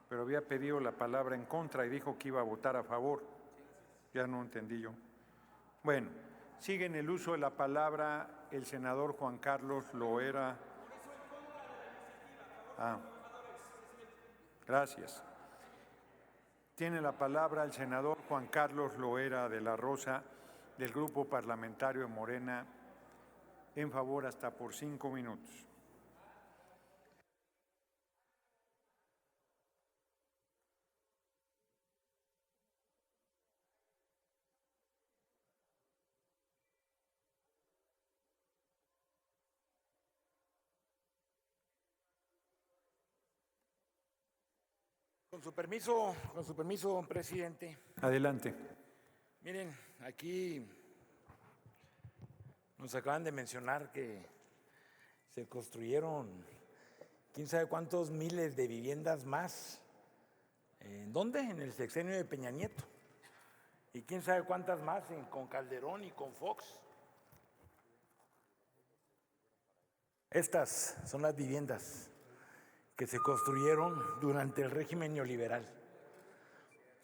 pero había pedido la palabra en contra y dijo que iba a votar a favor. Ya no entendí yo. Bueno, sigue en el uso de la palabra el senador Juan Carlos Loera. Gracias. Tiene la palabra el senador Juan Carlos Loera de la Rosa, del Grupo Parlamentario de Morena, en favor hasta por 5 minutos. Con su permiso, presidente. Adelante. Miren, aquí nos acaban de mencionar que se construyeron quién sabe cuántos miles de viviendas más. ¿En dónde? En el sexenio de Peña Nieto. Y quién sabe cuántas más con Calderón y con Fox. Estas son las viviendas que se construyeron durante el régimen neoliberal.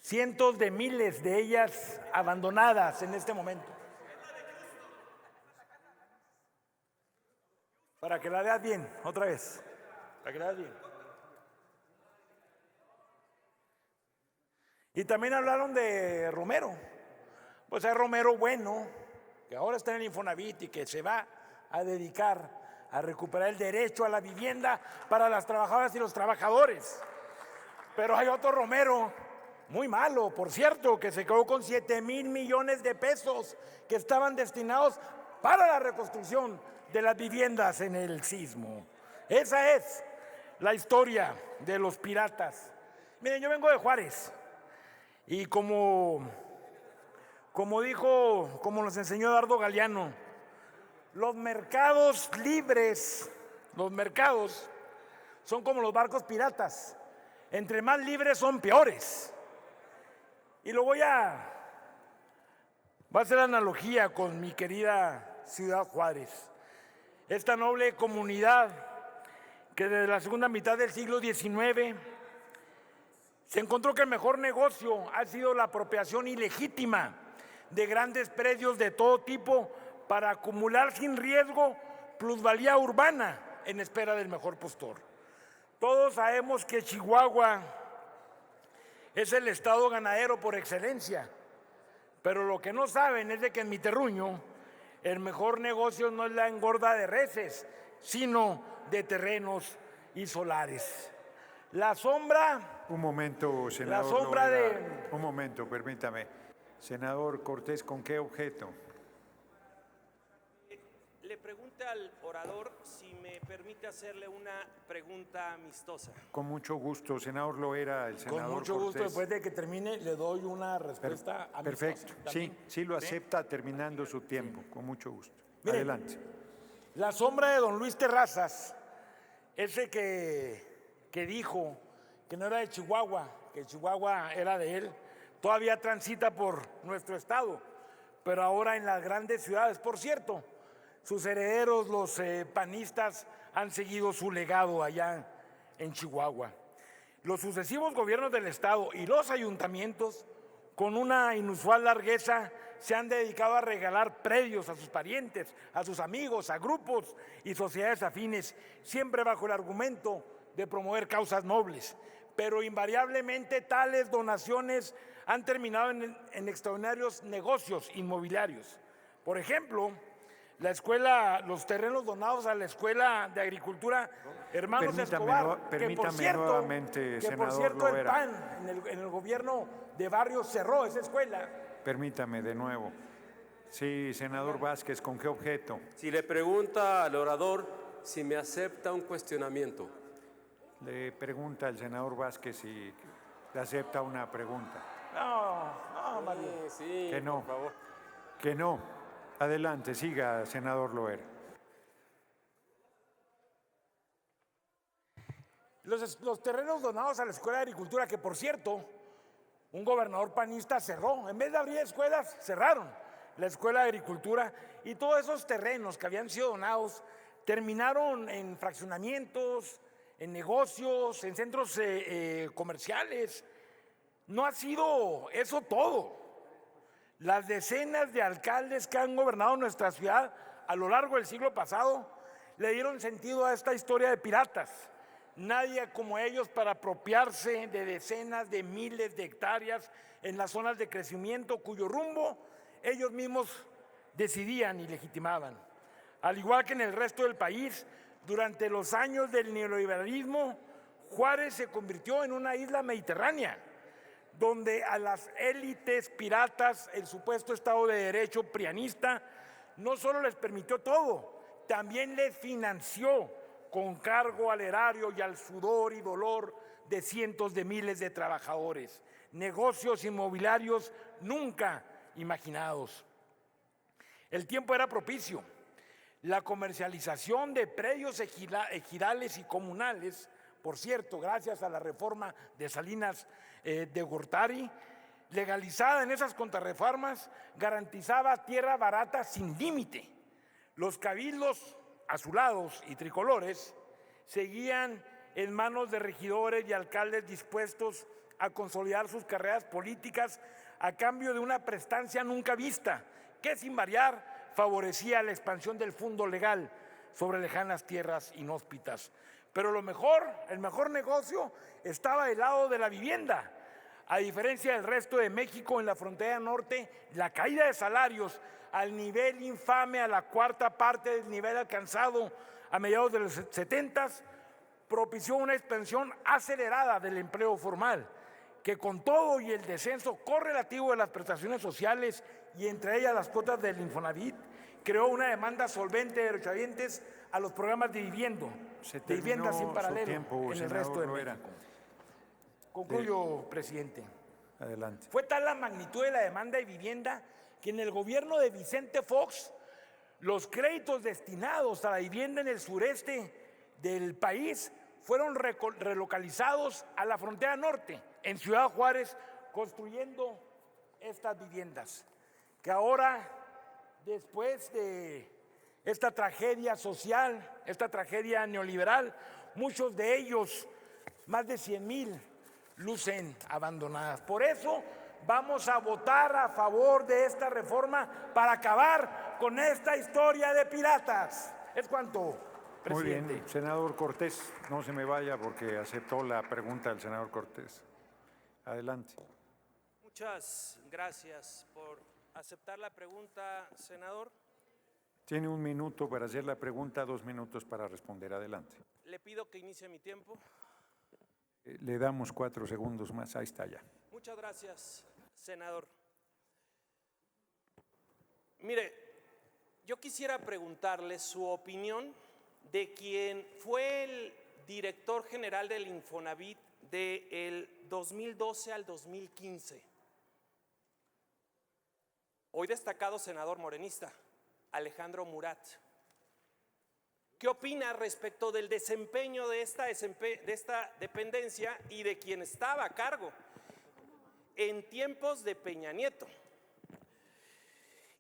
Cientos de miles de ellas abandonadas en este momento. Para que la veas bien, otra vez. Para que la veas bien. Y también hablaron de Romero. Pues hay Romero bueno, que ahora está en el Infonavit y que se va a dedicar a recuperar el derecho a la vivienda para las trabajadoras y los trabajadores. Pero hay otro Romero, muy malo, por cierto, que se quedó con 7,000 millones de pesos que estaban destinados para la reconstrucción de las viviendas en el sismo. Esa es la historia de los piratas. Miren, yo vengo de Juárez y como nos enseñó Eduardo Galeano, los mercados libres, los mercados son como los barcos piratas. Entre más libres son peores. Y lo voy a hacer analogía con mi querida ciudad Juárez. Esta noble comunidad que desde la segunda mitad del siglo XIX se encontró que el mejor negocio ha sido la apropiación ilegítima de grandes predios de todo tipo para acumular sin riesgo plusvalía urbana en espera del mejor postor. Todos sabemos que Chihuahua es el estado ganadero por excelencia, pero lo que no saben es de que en mi terruño el mejor negocio no es la engorda de reses, sino de terrenos y solares. La sombra... Un momento, senador. La sombra Loera. Un momento, permítame. Senador Cortés, ¿con qué objeto? Le pregunta al orador si me permite hacerle una pregunta amistosa. Con mucho gusto, senador Loera, el senador Con mucho Cortés. gusto, después de que termine, le doy una respuesta amistosa. Perfecto, sí lo acepta terminando su tiempo, con mucho gusto. Miren, adelante. La sombra de don Luis Terrazas, ese que dijo que no era de Chihuahua, que Chihuahua era de él, todavía transita por nuestro estado, pero ahora en las grandes ciudades. Por cierto, sus herederos, los panistas, han seguido su legado allá en Chihuahua. Los sucesivos gobiernos del estado y los ayuntamientos, con una inusual largueza, se han dedicado a regalar predios a sus parientes, a sus amigos, a grupos y sociedades afines, siempre bajo el argumento de promover causas nobles. Pero invariablemente tales donaciones han terminado en extraordinarios negocios inmobiliarios. Por ejemplo, los terrenos donados a la Escuela de Agricultura Hermanos Escobar, permítame nuevamente, senador Loera. El PAN en el gobierno de Barrios cerró esa escuela. Permítame de nuevo. Sí, senador Vázquez, ¿con qué objeto? Si le pregunta al orador si me acepta un cuestionamiento. Le pregunta al senador Vázquez si le acepta una pregunta. No, Mario. Sí, que no, por favor. Que no. Adelante, siga, senador Loera. Los terrenos donados a la Escuela de Agricultura, que por cierto, un gobernador panista cerró. En vez de abrir escuelas, cerraron la Escuela de Agricultura. Y todos esos terrenos que habían sido donados terminaron en fraccionamientos, en negocios, en centros comerciales. No ha sido eso todo. Las decenas de alcaldes que han gobernado nuestra ciudad a lo largo del siglo pasado le dieron sentido a esta historia de piratas. Nadie como ellos para apropiarse de decenas de miles de hectáreas en las zonas de crecimiento cuyo rumbo ellos mismos decidían y legitimaban. Al igual que en el resto del país, durante los años del neoliberalismo, Juárez se convirtió en una isla mediterránea, donde a las élites piratas el supuesto Estado de Derecho prianista no solo les permitió todo, también les financió con cargo al erario y al sudor y dolor de cientos de miles de trabajadores, negocios inmobiliarios nunca imaginados. El tiempo era propicio. La comercialización de predios ejidales y comunales, por cierto, gracias a la reforma de Salinas de Gortari, legalizada en esas contrarreformas, garantizaba tierra barata sin límite. Los cabildos azulados y tricolores seguían en manos de regidores y alcaldes dispuestos a consolidar sus carreras políticas a cambio de una prestancia nunca vista, que sin variar favorecía la expansión del fundo legal sobre lejanas tierras inhóspitas. Pero el mejor negocio estaba del lado de la vivienda. A diferencia del resto de México, en la frontera norte, la caída de salarios al nivel infame, a la cuarta parte del nivel alcanzado a mediados de los 70, propició una expansión acelerada del empleo formal, que con todo y el descenso correlativo de las prestaciones sociales y entre ellas las cuotas del Infonavit, creó una demanda solvente de derechohabientes a los programas de vivienda sin paralelo en el resto de México. Concluyo, presidente. Adelante. Fue tal la magnitud de la demanda de vivienda que en el gobierno de Vicente Fox los créditos destinados a la vivienda en el sureste del país fueron relocalizados a la frontera norte, en Ciudad Juárez, construyendo estas viviendas, que ahora, después de esta tragedia social, esta tragedia neoliberal, muchos de ellos, más de 100,000, lucen abandonadas. Por eso vamos a votar a favor de esta reforma para acabar con esta historia de piratas. Es cuanto, presidente. Muy bien, senador Cortés, no se me vaya porque aceptó la pregunta del senador Cortés. Adelante. Muchas gracias por aceptar la pregunta, senador. Tiene 1 minuto para hacer la pregunta, 2 minutos para responder. Adelante. Le pido que inicie mi tiempo. Le damos 4 segundos más. Ahí está ya. Muchas gracias, senador. Mire, yo quisiera preguntarle su opinión de quien fue el director general del Infonavit del 2012 al 2015. Hoy destacado senador morenista, Alejandro Murat. ¿Qué opina respecto del desempeño de esta dependencia y de quien estaba a cargo en tiempos de Peña Nieto?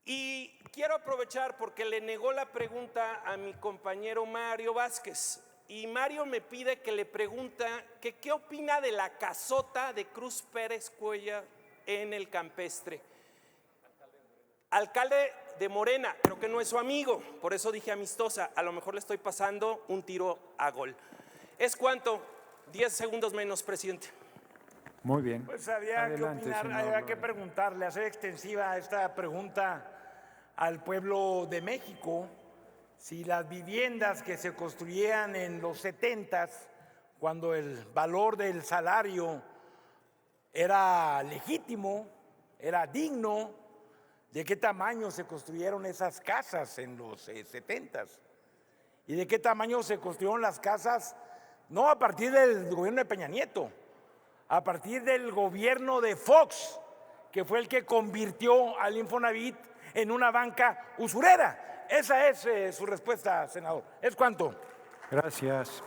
Y quiero aprovechar porque le negó la pregunta a mi compañero Mario Vázquez. Y Mario me pide que le pregunta que qué opina de la casota de Cruz Pérez Cuellar en el Campestre. Alcalde de Morena, pero que no es su amigo, por eso dije amistosa, a lo mejor le estoy pasando un tiro a gol. ¿Es cuánto? 10 segundos menos, presidente. Muy bien. Pues había que opinar, había que preguntarle, hacer extensiva esta pregunta al pueblo de México, si las viviendas que se construían en los 70s, cuando el valor del salario era legítimo, era digno, de qué tamaño se construyeron esas casas en los 70s y de qué tamaño se construyeron las casas, no a partir del gobierno de Peña Nieto, a partir del gobierno de Fox, que fue el que convirtió al Infonavit en una banca usurera. Esa es su respuesta, senador. ¿Es cuánto? Gracias.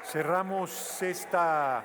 Cerramos esta